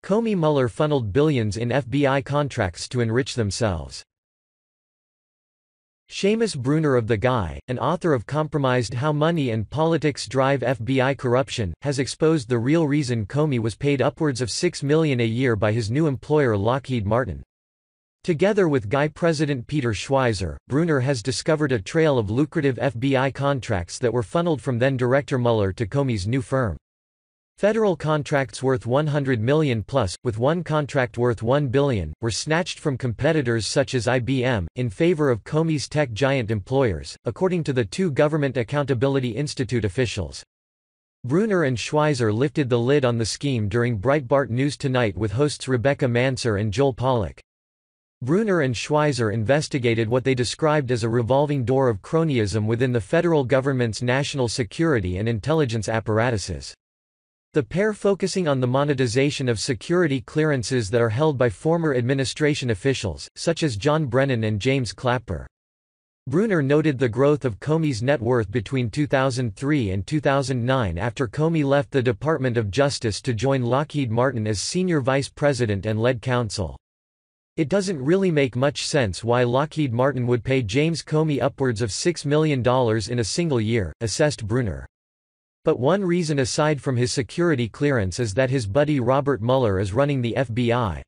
Comey Mueller funneled billions in FBI contracts to enrich themselves. Seamus Bruner of the GAI, an author of Compromised: How Money and Politics Drive FBI Corruption, has exposed the real reason Comey was paid upwards of $6 million a year by his new employer Lockheed Martin. Together with GAI President Peter Schweizer, Bruner has discovered a trail of lucrative FBI contracts that were funneled from then-Director Mueller to Comey's new firm. Federal contracts worth $100 million plus, with one contract worth $1 billion, were snatched from competitors such as IBM, in favor of Comey's tech giant employers, according to the two Government Accountability Institute officials. Bruner and Schweizer lifted the lid on the scheme during Breitbart News Tonight with hosts Rebecca Mansour and Joel Pollak. Bruner and Schweizer investigated what they described as a revolving door of cronyism within the federal government's national security and intelligence apparatuses. The pair focusing on the monetization of security clearances that are held by former administration officials, such as John Brennan and James Clapper. Bruner noted the growth of Comey's net worth between 2003 and 2009 after Comey left the Department of Justice to join Lockheed Martin as senior vice president and lead counsel. It doesn't really make much sense why Lockheed Martin would pay James Comey upwards of $6 million in a single year, assessed Bruner. But one reason aside from his security clearance is that his buddy Robert Mueller is running the FBI.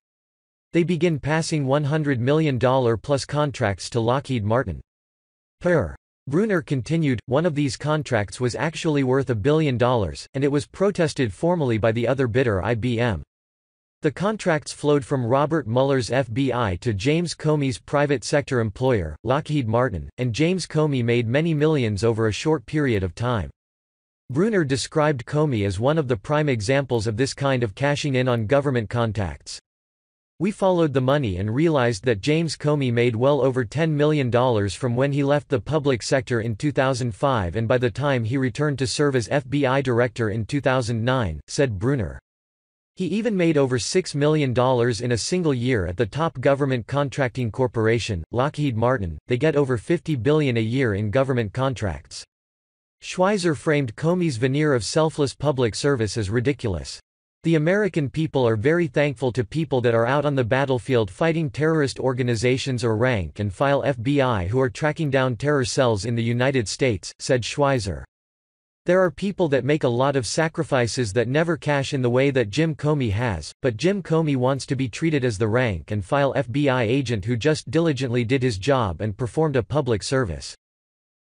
They begin passing $100 million plus contracts to Lockheed Martin. Bruner continued, one of these contracts was actually worth $1 billion, and it was protested formally by the other bidder IBM. The contracts flowed from Robert Mueller's FBI to James Comey's private sector employer, Lockheed Martin, and James Comey made many millions over a short period of time. Bruner described Comey as one of the prime examples of this kind of cashing in on government contacts. We followed the money and realized that James Comey made well over $10 million from when he left the public sector in 2005 and by the time he returned to serve as FBI director in 2009, said Bruner. He even made over $6 million in a single year at the top government contracting corporation, Lockheed Martin. They get over $50 billion a year in government contracts. Schweizer framed Comey's veneer of selfless public service as ridiculous. The American people are very thankful to people that are out on the battlefield fighting terrorist organizations or rank-and-file FBI who are tracking down terror cells in the United States, said Schweizer. There are people that make a lot of sacrifices that never cash in the way that Jim Comey has, but Jim Comey wants to be treated as the rank-and-file FBI agent who just diligently did his job and performed a public service.